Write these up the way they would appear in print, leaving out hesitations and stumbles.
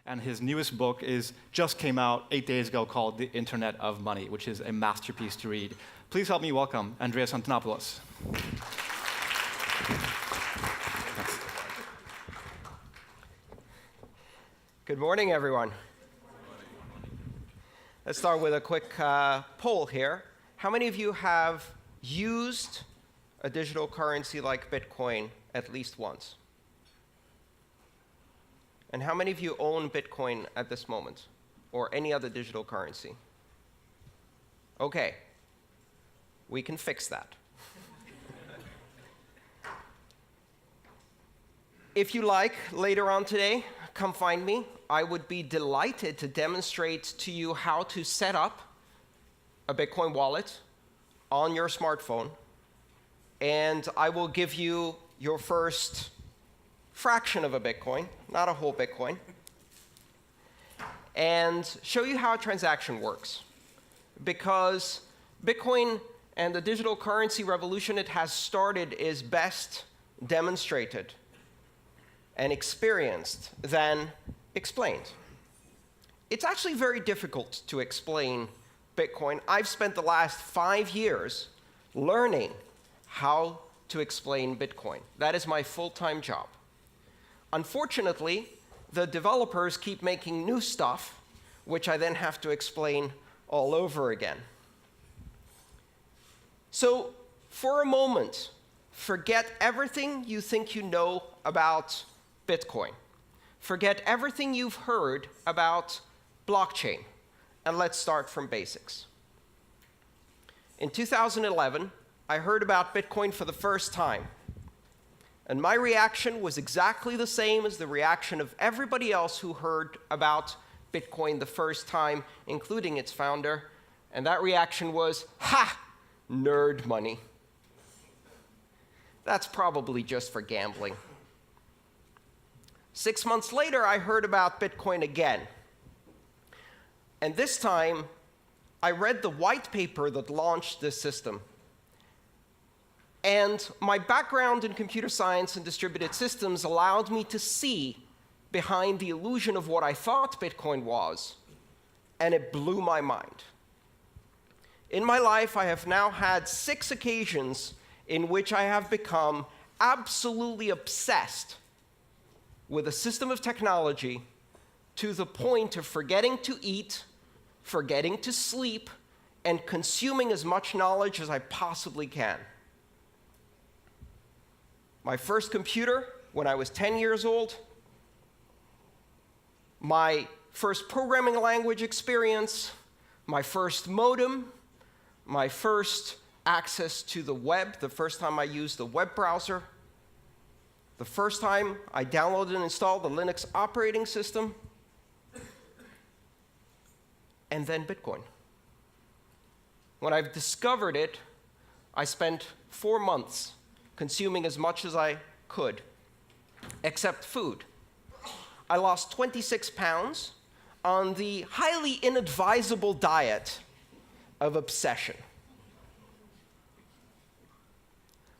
and his newest book just came out 8 days ago called The Internet of Money, which is a masterpiece to read. Please help me welcome Andreas Antonopoulos. Good morning, everyone. Let's start with a quick poll here. How many of you have used a digital currency like Bitcoin at least once? And how many of you own Bitcoin at this moment, or any other digital currency? Okay, we can fix that. If you like, later on today, come find me. I would be delighted to demonstrate to you how to set up a Bitcoin wallet on your smartphone, and I will give you your first fraction of a Bitcoin, not a whole Bitcoin, and show you how a transaction works. Because Bitcoin and the digital currency revolution it has started is best demonstrated and experienced than explained. It's actually very difficult to explain Bitcoin. I've spent the last 5 years learning how to explain Bitcoin. That is my full-time job. Unfortunately, the developers keep making new stuff, which I then have to explain all over again. So, for a moment, forget everything you think you know about Bitcoin. Forget everything you've heard about blockchain, and let's start from basics. In 2011, I heard about Bitcoin for the first time, and my reaction was exactly the same as the reaction of everybody else who heard about Bitcoin the first time, including its founder, and that reaction was, ha, nerd money. That's probably just for gambling. 6 months later, I heard about Bitcoin again. And this time, I read the white paper that launched this system. And my background in computer science and distributed systems allowed me to see behind the illusion of what I thought Bitcoin was, and it blew my mind. In my life, I have now had 6 occasions in which I have become absolutely obsessed with a system of technology to the point of forgetting to eat, forgetting to sleep, and consuming as much knowledge as I possibly can. My first computer, when I was 10 years old, my first programming language experience, my first modem, my first access to the web, the first time I used the web browser, the first time I downloaded and installed the Linux operating system, and then Bitcoin. When I've discovered it, I spent 4 months consuming as much as I could, except food. I lost 26 pounds on the highly inadvisable diet of obsession.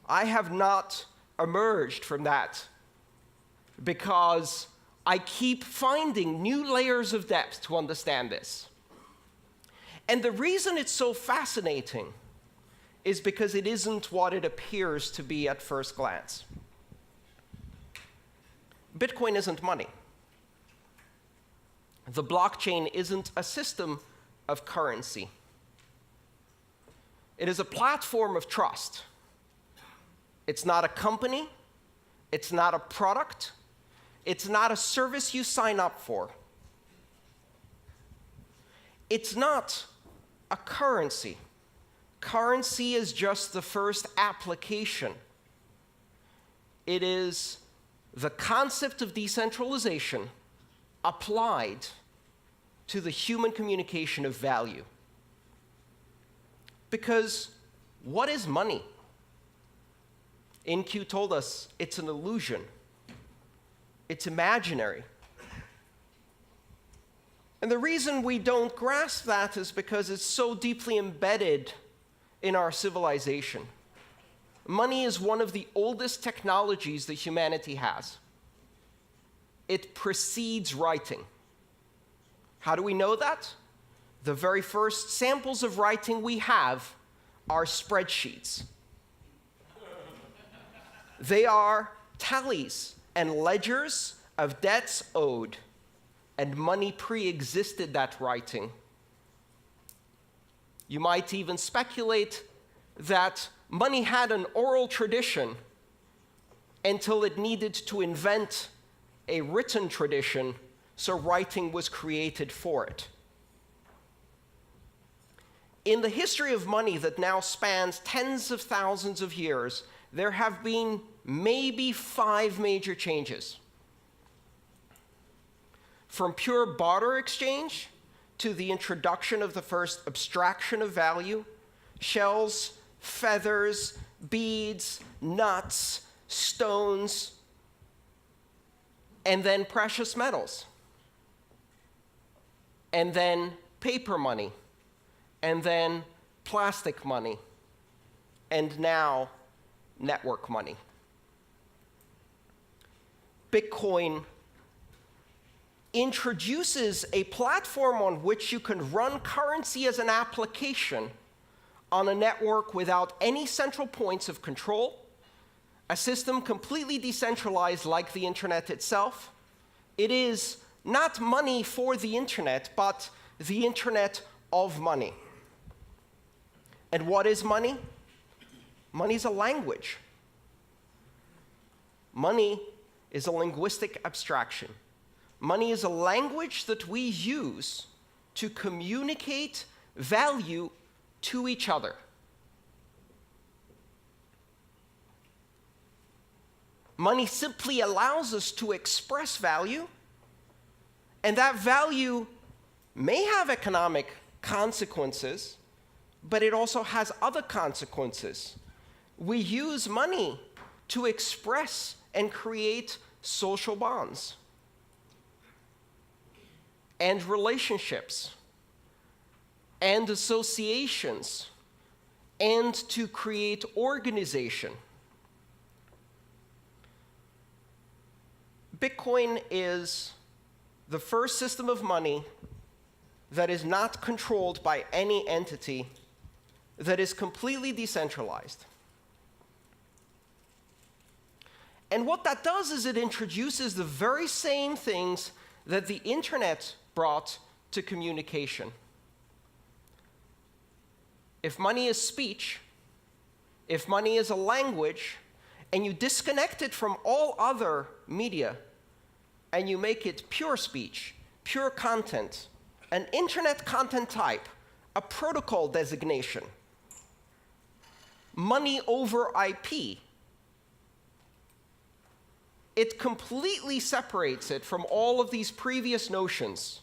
I have not emerged from that because I keep finding new layers of depth to understand this. And the reason it's so fascinating is because it isn't what it appears to be at first glance. Bitcoin isn't money. The blockchain isn't a system of currency. It is a platform of trust. It's not a company. It's not a product. It's not a service you sign up for. It's not a currency. Currency is just the first application. It is the concept of decentralization applied to the human communication of value. Because what is money? InQ told us it's an illusion. It's imaginary. And the reason we don't grasp that is because it's so deeply embedded in our civilization. Money is one of the oldest technologies that humanity has. It precedes writing. How do we know that? The very first samples of writing we have are spreadsheets. They are tallies and ledgers of debts owed, and money pre-existed that writing. You might even speculate that money had an oral tradition until it needed to invent a written tradition, so writing was created for it. In the history of money that now spans tens of thousands of years, there have been maybe 5 major changes. From pure barter exchange to the introduction of the first abstraction of value, shells, feathers, beads, nuts, stones, and then precious metals, and then paper money, and then plastic money, and now network money. Bitcoin introduces a platform on which you can run currency as an application on a network without any central points of control, a system completely decentralized like the internet itself. It is not money for the internet, but the internet of money. And what is money? Money is a language. Money is a linguistic abstraction. Money is a language that we use to communicate value to each other. Money simply allows us to express value, and that value may have economic consequences, but it also has other consequences. We use money to express and create social bonds and relationships and associations and to create organization. Bitcoin is the first system of money that is not controlled by any entity, that is completely decentralized. And what that does is it introduces the very same things that the internet brought to communication. If money is speech, if money is a language, and you disconnect it from all other media, and you make it pure speech, pure content, an internet content type, a protocol designation, money over IP, it completely separates it from all of these previous notions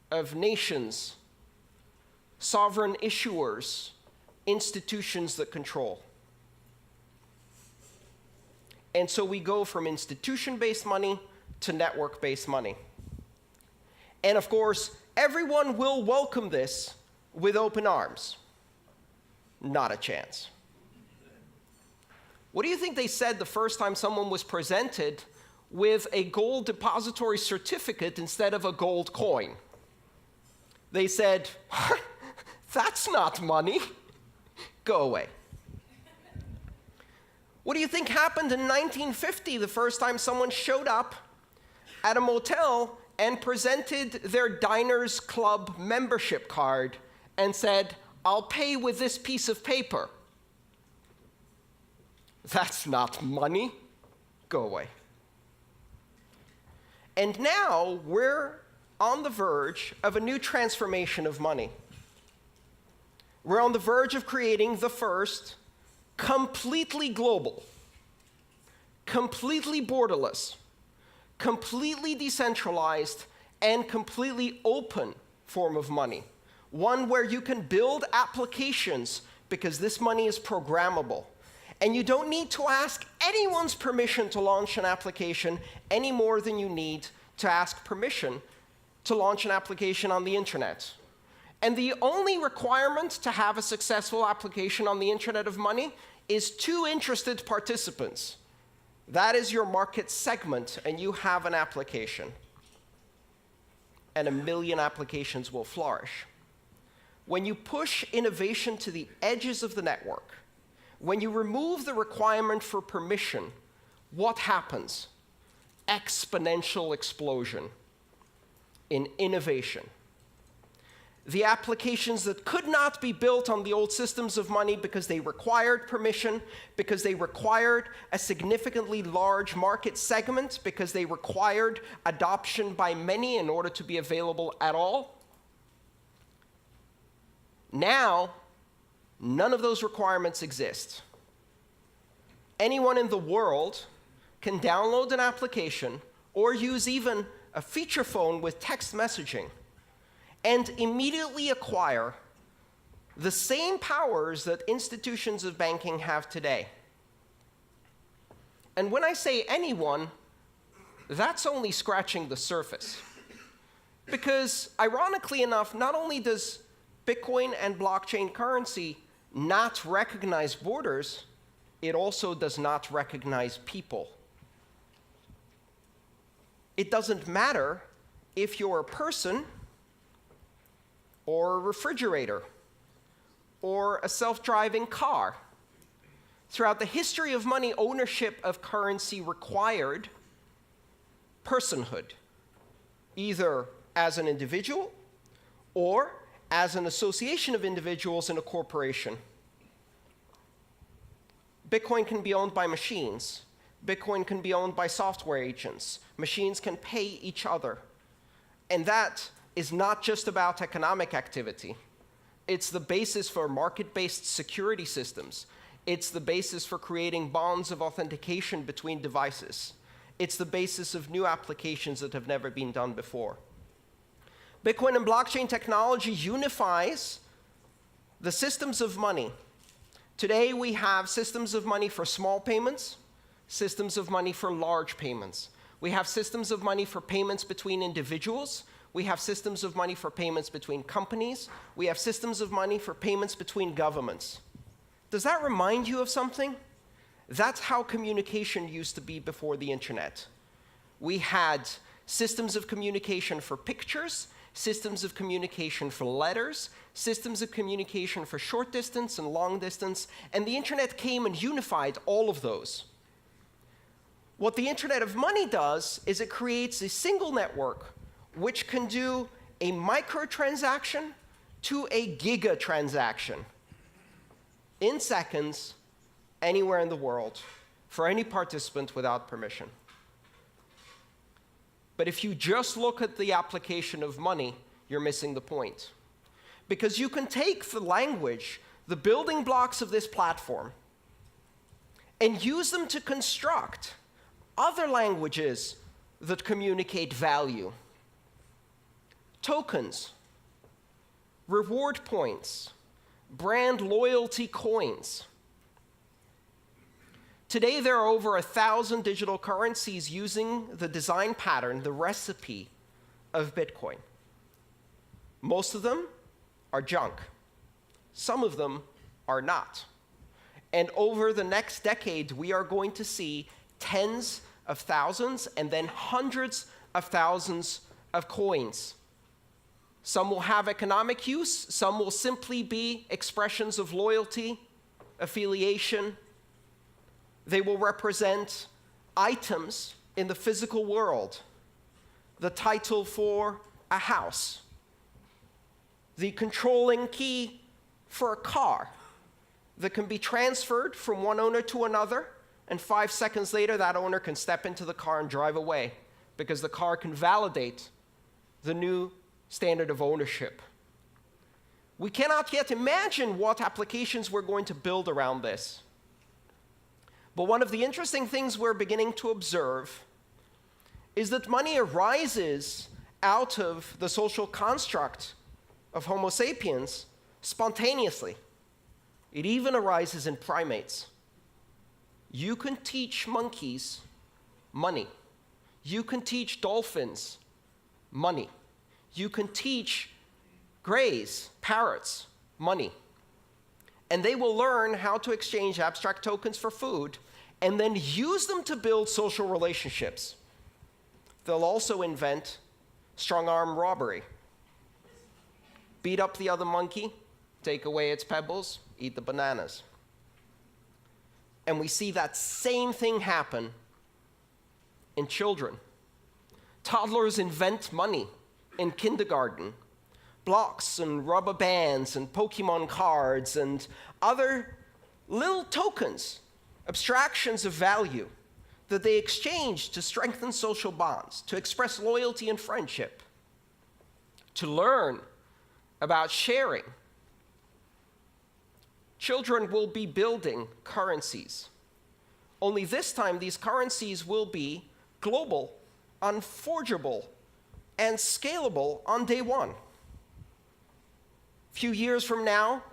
of nations, sovereign issuers, institutions that control. And so we go from institution-based money to network-based money. And of course, everyone will welcome this with open arms. Not a chance. What do you think they said the first time someone was presented with a gold depository certificate instead of a gold coin? They said, "That's not money. Go away." What do you think happened in 1950, the first time someone showed up at a motel and presented their Diners Club membership card and said, "I'll pay with this piece of paper"? That's not money. Go away. And now we're on the verge of a new transformation of money. We're on the verge of creating the first completely global, completely borderless, completely decentralized, and completely open form of money. One where you can build applications because this money is programmable. And you don't need to ask anyone's permission to launch an application any more than you need to ask permission to launch an application on the internet. And the only requirement to have a successful application on the Internet of Money is 2 interested participants. That is your market segment, and you have an application. and 1 million applications will flourish. When you push innovation to the edges of the network, when you remove the requirement for permission, what happens? Exponential explosion in innovation. The applications that could not be built on the old systems of money because they required permission, because they required a significantly large market segment, because they required adoption by many in order to be available at all. Now, none of those requirements exist. Anyone in the world can download an application or use even a feature phone with text messaging and immediately acquire the same powers that institutions of banking have today. And when I say anyone, that's only scratching the surface. Because ironically enough, not only does Bitcoin and blockchain currency not recognize borders, it also does not recognize people. It doesn't matter if you're a person or a refrigerator or a self-driving car. Throughout the history of money, ownership of currency required personhood, either as an individual or as an association of individuals in a corporation. Bitcoin can be owned by machines. Bitcoin can be owned by software agents. Machines can pay each other. And that is not just about economic activity. It's the basis for market-based security systems. It's the basis for creating bonds of authentication between devices. It's the basis of new applications that have never been done before. Bitcoin and blockchain technology unifies the systems of money. Today we have systems of money for small payments, systems of money for large payments. We have systems of money for payments between individuals. We have systems of money for payments between companies. We have systems of money for payments between governments. Does that remind you of something? That's how communication used to be before the internet. We had systems of communication for pictures, systems of communication for letters, systems of communication for short distance and long distance, and the internet came and unified all of those. What the Internet of Money does is it creates a single network which can do a microtransaction to a gigatransaction in seconds, anywhere in the world, for any participant without permission. But if you just look at the application of money, you're missing the point. Because you can take the language, the building blocks of this platform, and use them to construct other languages that communicate value. Tokens, reward points, brand loyalty coins. Today, there are over 1,000 digital currencies using the design pattern, the recipe of Bitcoin. Most of them are junk. Some of them are not. And over the next decade, we are going to see tens of thousands and then hundreds of thousands of coins. Some will have economic use. Some will simply be expressions of loyalty, affiliation. They will represent items in the physical world. The title for a house. The controlling key for a car that can be transferred from one owner to another, and 5 seconds later, that owner can step into the car and drive away because the car can validate the new standard of ownership. We cannot yet imagine what applications we're going to build around this. But one of the interesting things we're beginning to observe is that money arises out of the social construct of Homo sapiens spontaneously. It even arises in primates. You can teach monkeys money. You can teach dolphins money. You can teach greys, parrots, money. And they will learn how to exchange abstract tokens for food and then use them to build social relationships. They'll also invent strong-arm robbery. Beat up the other monkey, take away its pebbles, eat the bananas. And we see that same thing happen in children. Toddlers invent money in kindergarten. Blocks and rubber bands and Pokemon cards and other little tokens, abstractions of value that they exchange to strengthen social bonds, to express loyalty and friendship, to learn about sharing. Children will be building currencies. Only this time, these currencies will be global, unforgeable, and scalable on day one. A few years from now,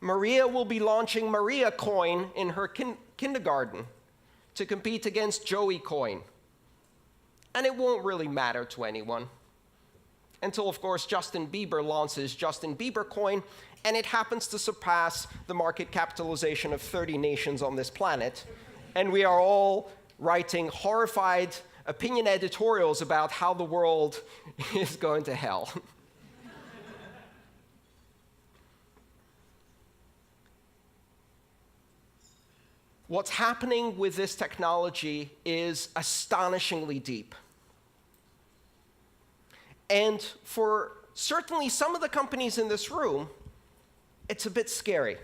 Maria will be launching Maria Coin in her kindergarten to compete against Joey Coin. And it won't really matter to anyone. Until, of course, Justin Bieber launches Justin Bieber Coin, and it happens to surpass the market capitalization of 30 nations on this planet. And we are all writing horrified opinion editorials about how the world is going to hell. What's happening with this technology is astonishingly deep. And for certainly some of the companies in this room, it's a bit scary.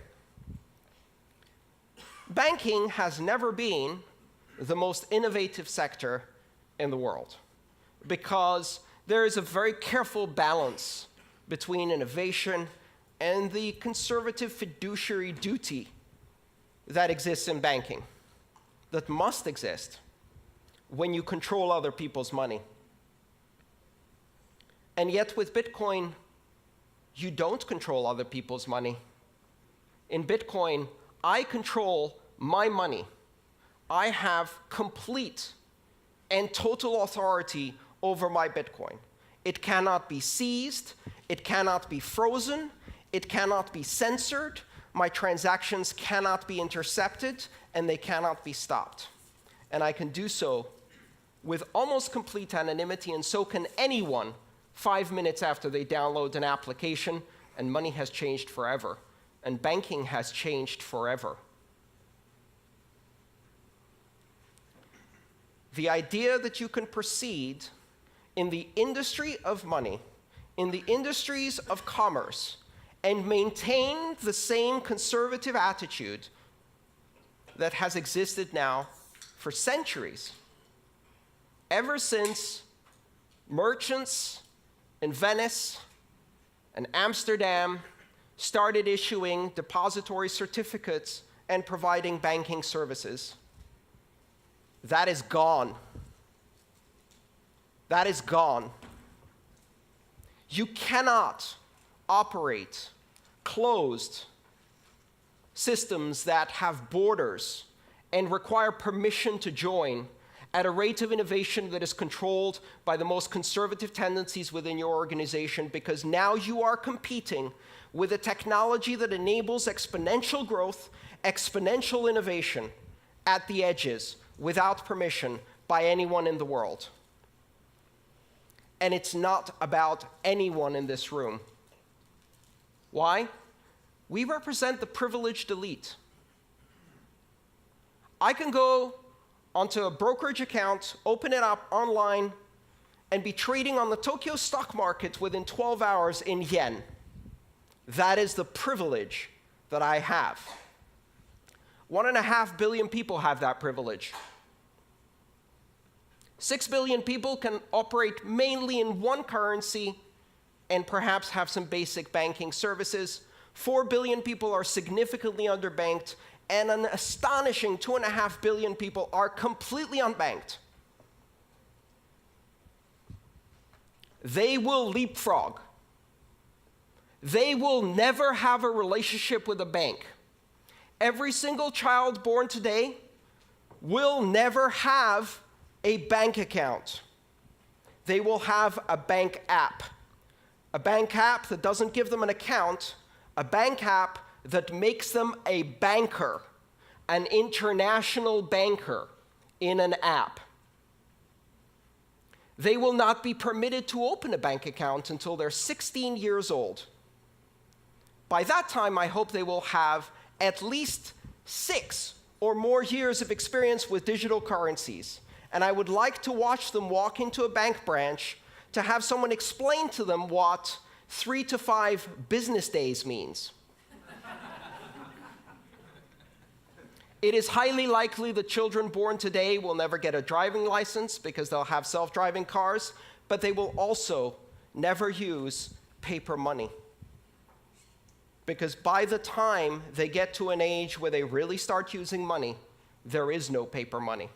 Banking has never been the most innovative sector in the world because there is a very careful balance between innovation and the conservative fiduciary duty that exists in banking, that must exist when you control other people's money. And yet with Bitcoin, you don't control other people's money. In Bitcoin, I control my money. I have complete and total authority over my Bitcoin. It cannot be seized, it cannot be frozen, it cannot be censored, my transactions cannot be intercepted, and they cannot be stopped. And I can do so with almost complete anonymity, and so can anyone 5 minutes after they download an application, and money has changed forever, and banking has changed forever. The idea that you can proceed in the industry of money, in the industries of commerce, and maintain the same conservative attitude that has existed now for centuries, ever since merchants in Venice and Amsterdam started issuing depository certificates and providing banking services. That is gone. That is gone. You cannot operate closed systems that have borders and require permission to join at a rate of innovation that is controlled by the most conservative tendencies within your organization, because now you are competing with a technology that enables exponential growth, exponential innovation at the edges without permission by anyone in the world. And it's not about anyone in this room. Why? We represent the privileged elite. I can go onto a brokerage account, open it up online, and be trading on the Tokyo stock market within 12 hours in yen. That is the privilege that I have. 1.5 billion people have that privilege. 6 billion people can operate mainly in one currency and perhaps have some basic banking services. 4 billion people are significantly underbanked, and an astonishing 2.5 billion people are completely unbanked. They will leapfrog. They will never have a relationship with a bank. Every single child born today will never have a bank account. They will have a bank app. A bank app that doesn't give them an account, a bank app that makes them a banker, an international banker in an app. They will not be permitted to open a bank account until they're 16 years old. By that time, I hope they will have at least 6 or more years of experience with digital currencies. And I would like to watch them walk into a bank branch to have someone explain to them what 3 to 5 business days means. It is highly likely that children born today will never get a driving license because they'll have self-driving cars, but they will also never use paper money. Because by the time they get to an age where they really start using money, there is no paper money.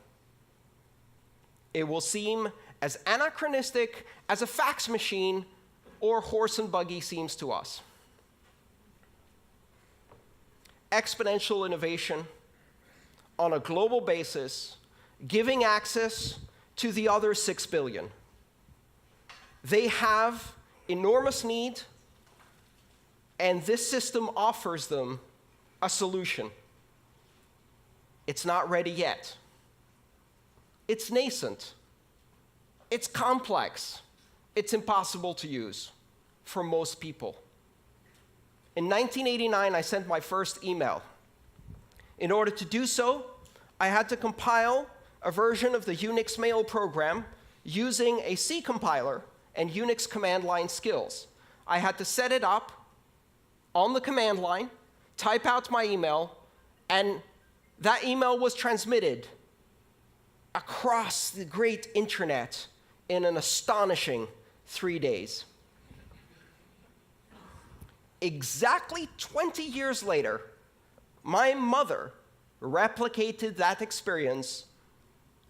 It will seem as anachronistic as a fax machine or horse and buggy seems to us. Exponential innovation on a global basis, giving access to the other 6 billion. They have enormous need, and this system offers them a solution. It's not ready yet. It's nascent. It's complex. It's impossible to use for most people. In 1989, I sent my first email. In order to do so, I had to compile a version of the Unix mail program using a C compiler and Unix command line skills. I had to set it up on the command line, type out my email, and that email was transmitted across the great internet in an astonishing 3 days. Exactly 20 years later, my mother replicated that experience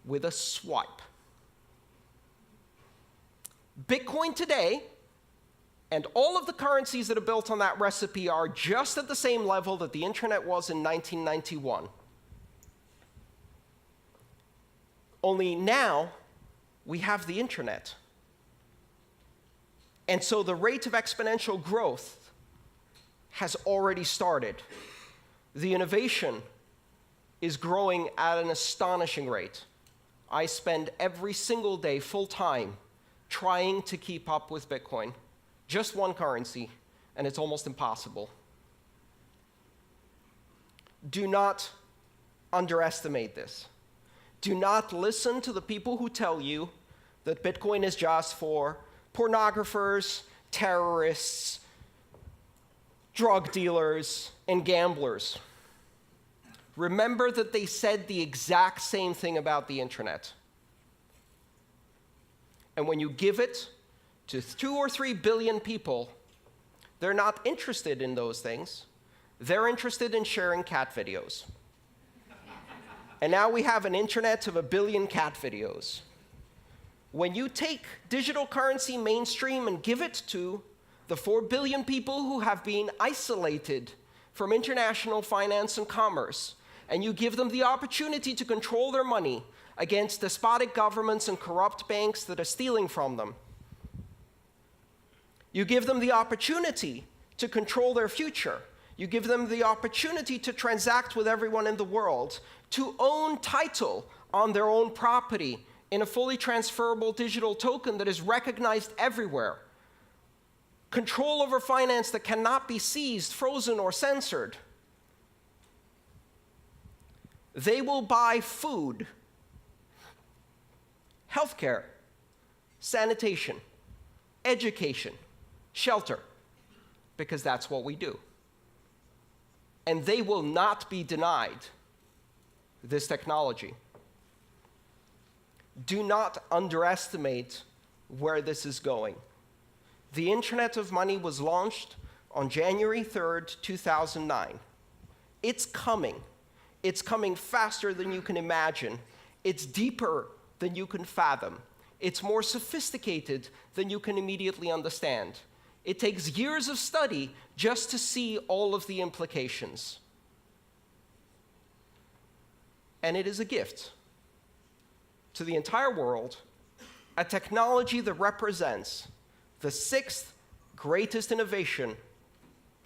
with a swipe. Bitcoin today and all of the currencies that are built on that recipe are just at the same level that the internet was in 1991. Only now we have the internet. And so the rate of exponential growth has already started. The innovation is growing at an astonishing rate. I spend every single day full-time trying to keep up with Bitcoin. Just one currency, and it's almost impossible. Do not underestimate this. Do not listen to the people who tell you that Bitcoin is just for pornographers, terrorists, drug dealers, and gamblers. Remember that they said the exact same thing about the internet. And when you give it to 2 or 3 billion people, they're not interested in those things. They're interested in sharing cat videos. And now we have an internet of 1 billion cat videos. When you take digital currency mainstream and give it to the 4 billion people who have been isolated from international finance and commerce, and you give them the opportunity to control their money against despotic governments and corrupt banks that are stealing from them, you give them the opportunity to control their future. You give them the opportunity to transact with everyone in the world, to own title on their own property in a fully transferable digital token that is recognized everywhere. Control over finance that cannot be seized, frozen, or censored. They will buy food, healthcare, sanitation, education, shelter, because that's what we do. And they will not be denied this technology. Do not underestimate where this is going. The Internet of Money was launched on January 3rd, 2009. It's coming. It's coming faster than you can imagine. It's deeper than you can fathom. It's more sophisticated than you can immediately understand. It takes years of study just to see all of the implications. And it is a gift to the entire world, a technology that represents the 6th greatest innovation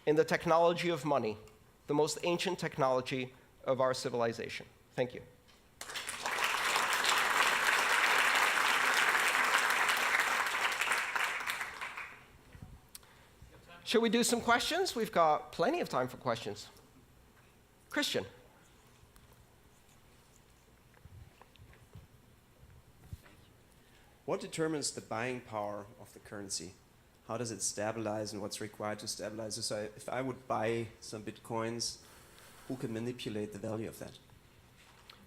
in the technology of money, the most ancient technology of our civilization. Thank you. Shall we do some questions? We've got plenty of time for questions. Christian. What determines the buying power of the currency? How does it stabilize and what's required to stabilize it? So if I would buy some bitcoins, who can manipulate the value of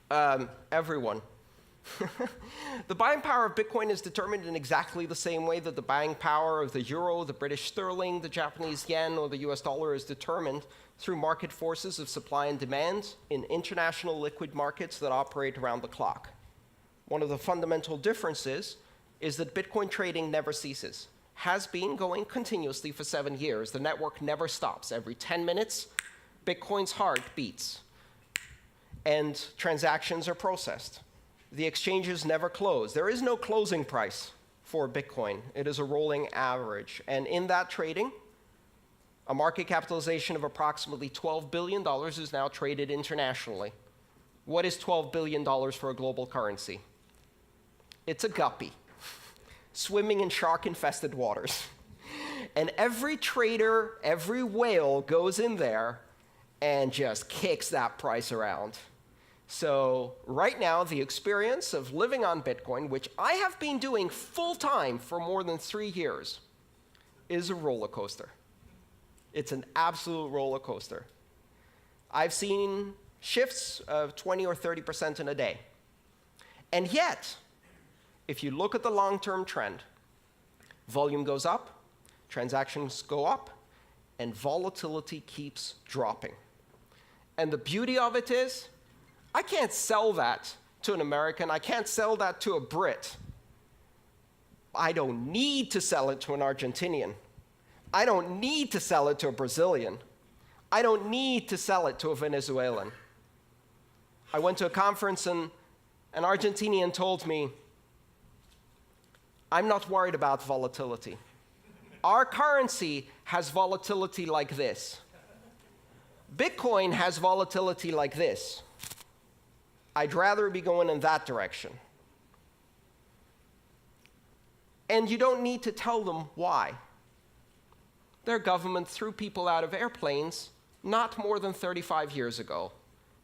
that? Everyone. The buying power of Bitcoin is determined in exactly the same way that the buying power of the euro, the British sterling, the Japanese yen, or the US dollar is determined through market forces of supply and demand in international liquid markets that operate around the clock. One of the fundamental differences is that Bitcoin trading never ceases. Has been going continuously for 7 years. The network never stops. Every 10 minutes, Bitcoin's heart beats, and transactions are processed. The exchanges never close. There is no closing price for Bitcoin. It is a rolling average. And in that trading, a market capitalization of approximately $12 billion is now traded internationally. What is $12 billion for a global currency? It's a guppy swimming in shark-infested waters. And every trader, every whale goes in there and just kicks that price around. So right now, the experience of living on Bitcoin, which I have been doing full-time for more than 3 years, is a roller coaster. It's an absolute roller coaster. I've seen shifts of 20 or 30% in a day. And yet, if you look at the long-term trend, volume goes up, transactions go up, and volatility keeps dropping. And the beauty of it is, I can't sell that to an American. I can't sell that to a Brit. I don't need to sell it to an Argentinian. I don't need to sell it to a Brazilian. I don't need to sell it to a Venezuelan. I went to a conference and an Argentinian told me, I'm not worried about volatility. Our currency has volatility like this. Bitcoin has volatility like this. I'd rather be going in that direction. And you don't need to tell them why. Their government threw people out of airplanes not more than 35 years ago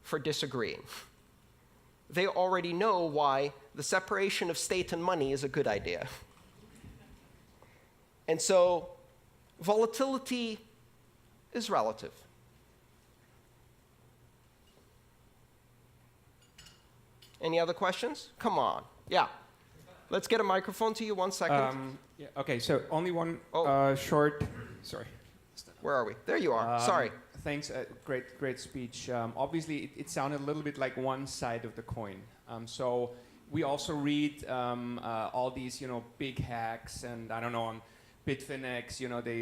for disagreeing. They already know why the separation of state and money is a good idea. And so volatility is relative. Any other questions? Come on. Yeah. Let's get a microphone to you. 1 second. Yeah, okay, so only one short. Sorry. Where are we? There you are. Sorry. Thanks. Great speech. Obviously, it sounded a little bit like one side of the coin. So we also read all these, big hacks, and I don't know, on Bitfinex,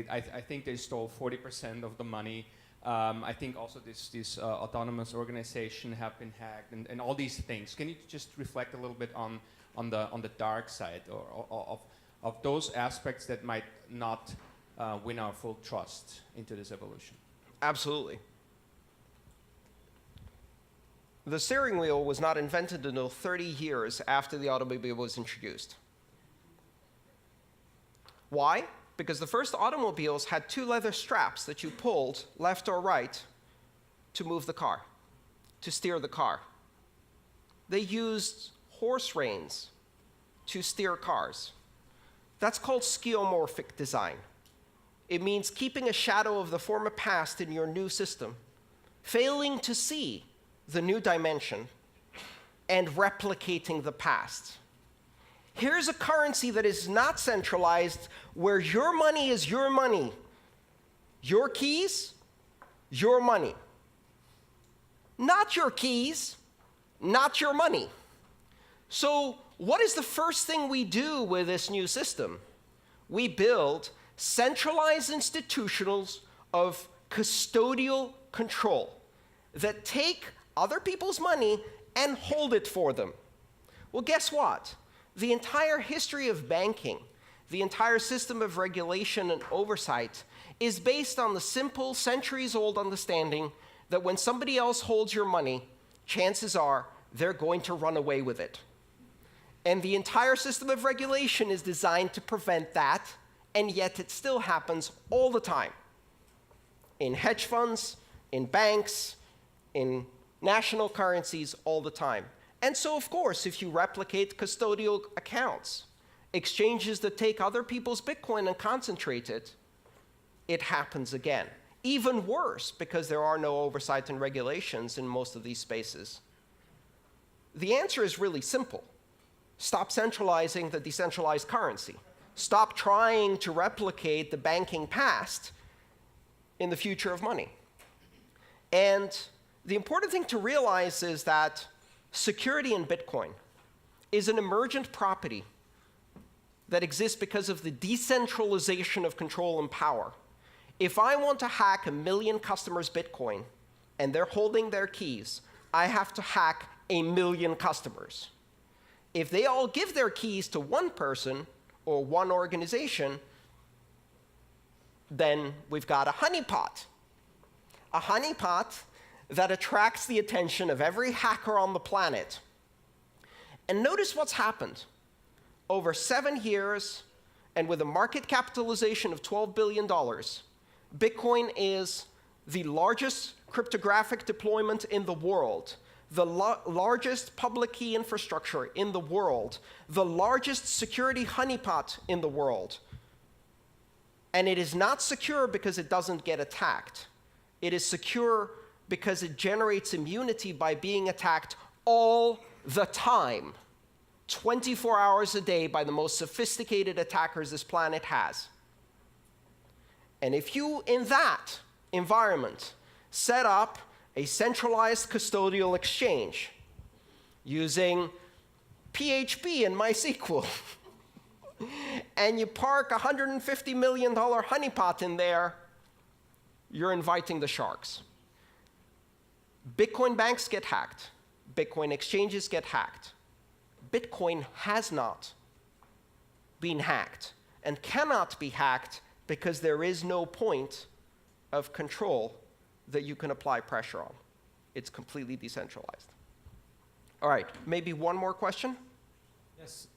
I think they stole 40% of the money. I think also this autonomous organization have been hacked, and all these things. Can you just reflect a little bit on the dark side of those aspects that might not win our full trust into this evolution? Absolutely. The steering wheel was not invented until 30 years after the automobile was introduced. Why? Because the first automobiles had 2 leather straps that you pulled left or right to move the car, to steer the car. They used horse reins to steer cars. That's called skeuomorphic design. It means keeping a shadow of the former past in your new system, failing to see the new dimension, and replicating the past. Here's a currency that is not centralized, where your money is your money. Your keys, your money. Not your keys, not your money. So what is the first thing we do with this new system? We build centralized institutions of custodial control that take other people's money and hold it for them. Well, guess what? The entire history of banking, the entire system of regulation and oversight is based on the simple, centuries-old understanding that when somebody else holds your money, chances are they're going to run away with it. And the entire system of regulation is designed to prevent that, and yet it still happens all the time. in hedge funds, in banks, in national currencies all the time. And so, of course, if you replicate custodial accounts, exchanges that take other people's Bitcoin and concentrate it, it happens again. Even worse, because there are no oversight and regulations in most of these spaces. The answer is really simple. Stop centralizing the decentralized currency. Stop trying to replicate the banking past in the future of money. And the important thing to realize is that security in Bitcoin is an emergent property that exists because of the decentralization of control and power. If I want to hack 1 million customers' Bitcoin and they're holding their keys, I have to hack 1 million customers. If they all give their keys to one person or one organization, then we've got a honeypot. A honeypot that attracts the attention of every hacker on the planet. And notice what's happened. Over 7 years, and with a market capitalization of $12 billion, Bitcoin is the largest cryptographic deployment in the world, the largest public key infrastructure in the world, the largest security honeypot in the world. And it is not secure because it doesn't get attacked. It is secure because it generates immunity by being attacked all the time, 24 hours a day by the most sophisticated attackers this planet has. And if you, in that environment, set up a centralized custodial exchange using PHP and MySQL, and you park a $150 million honeypot in there, you're inviting the sharks. Bitcoin banks get hacked. Bitcoin exchanges get hacked. Bitcoin has not been hacked and cannot be hacked because there is no point of control that you can apply pressure on. It's completely decentralized. All right, maybe one more question? Yes.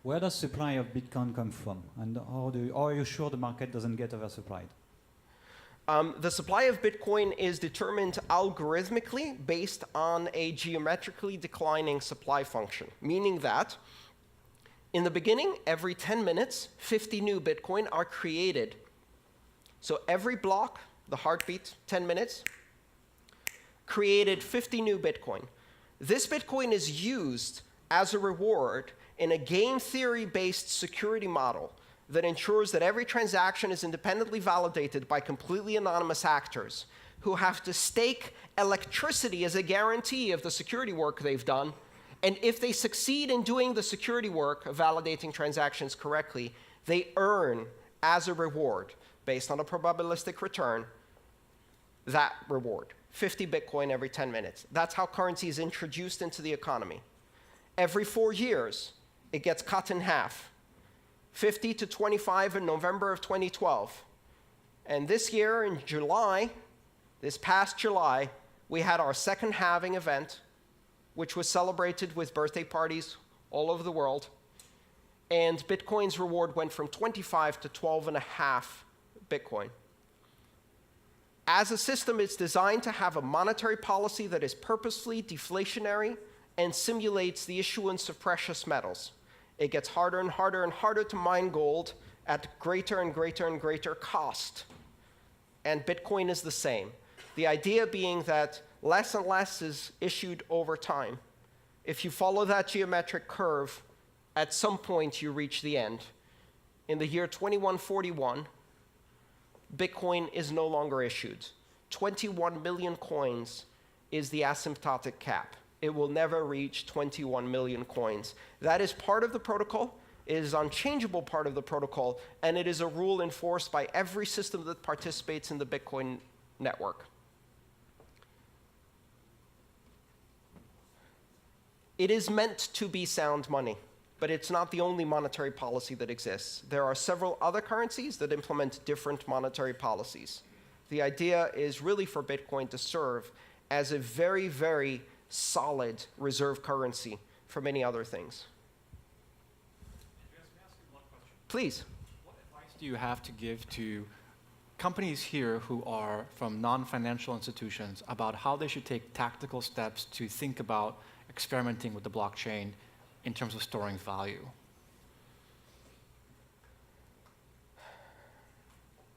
Where does supply of Bitcoin come from? And how are you sure the market doesn't get oversupplied? The supply of Bitcoin is determined algorithmically based on a geometrically declining supply function, meaning that in the beginning, every 10 minutes, 50 new Bitcoin are created. So every block, the heartbeat, 10 minutes, created 50 new Bitcoin. This Bitcoin is used as a reward in a game theory-based security model that ensures that every transaction is independently validated by completely anonymous actors who have to stake electricity as a guarantee of the security work they've done. And if they succeed in doing the security work of validating transactions correctly, they earn as a reward, based on a probabilistic return, that reward, 50 Bitcoin every 10 minutes. That's how currency is introduced into the economy. Every 4 years, it gets cut in half. 50 to 25 in November of 2012. And this year in July, this past July, we had our second halving event, which was celebrated with birthday parties all over the world. And Bitcoin's reward went from 25 to 12.5 Bitcoin. As a system, it's designed to have a monetary policy that is purposefully deflationary and simulates the issuance of precious metals. It gets harder and harder and harder to mine gold at greater and greater and greater cost. And Bitcoin is the same. The idea being that less and less is issued over time. If you follow that geometric curve, at some point you reach the end. In the year 2141, Bitcoin is no longer issued. 21 million coins is the asymptotic cap. It will never reach 21 million coins. That is part of the protocol. It is an unchangeable part of the protocol, and it is a rule enforced by every system that participates in the Bitcoin network. It is meant to be sound money, but it's not the only monetary policy that exists. There are several other currencies that implement different monetary policies. The idea is really for Bitcoin to serve as a very, very solid reserve currency for many other things. Andreas, may I ask you one question? Please. What advice do you have to give to companies here who are from non-financial institutions about how they should take tactical steps to think about experimenting with the blockchain in terms of storing value?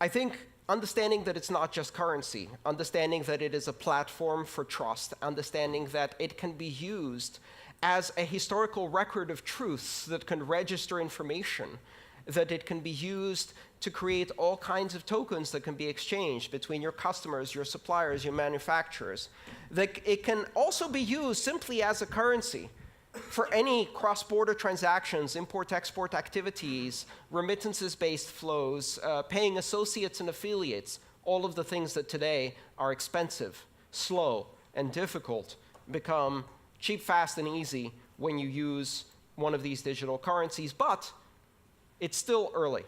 I think understanding that it's not just currency, understanding that it is a platform for trust, understanding that it can be used as a historical record of truths that can register information, that it can be used to create all kinds of tokens that can be exchanged between your customers, your suppliers, your manufacturers, that it can also be used simply as a currency for any cross-border transactions, import-export activities, remittances-based flows, paying associates and affiliates, all of the things that today are expensive, slow, and difficult become cheap, fast, and easy when you use one of these digital currencies, but it's still early.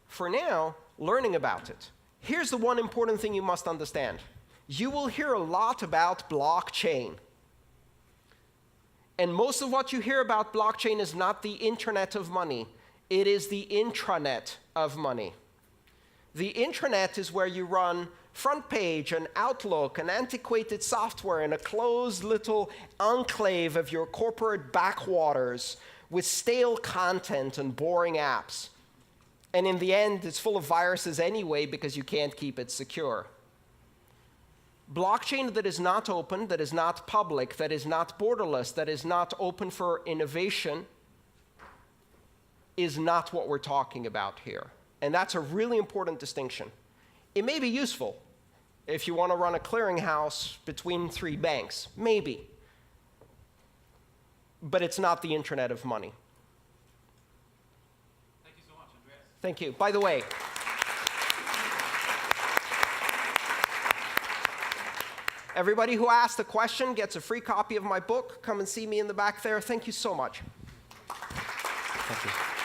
For now, learning about it. Here's the one important thing you must understand. You will hear a lot about blockchain. And most of what you hear about blockchain is not the internet of money. It is the intranet of money. The intranet is where you run front page and Outlook and antiquated software in a closed little enclave of your corporate backwaters with stale content and boring apps. And in the end, it's full of viruses anyway because you can't keep it secure. Blockchain that is not open, that is not public, that is not borderless, that is not open for innovation is not what we're talking about here. And that's a really important distinction. It may be useful if you want to run a clearinghouse between 3 banks, maybe. But it's not the internet of money. Thank you so much, Andreas. Thank you. By the way, everybody who asked a question gets a free copy of my book. Come and see me in the back there. Thank you so much. Thank you.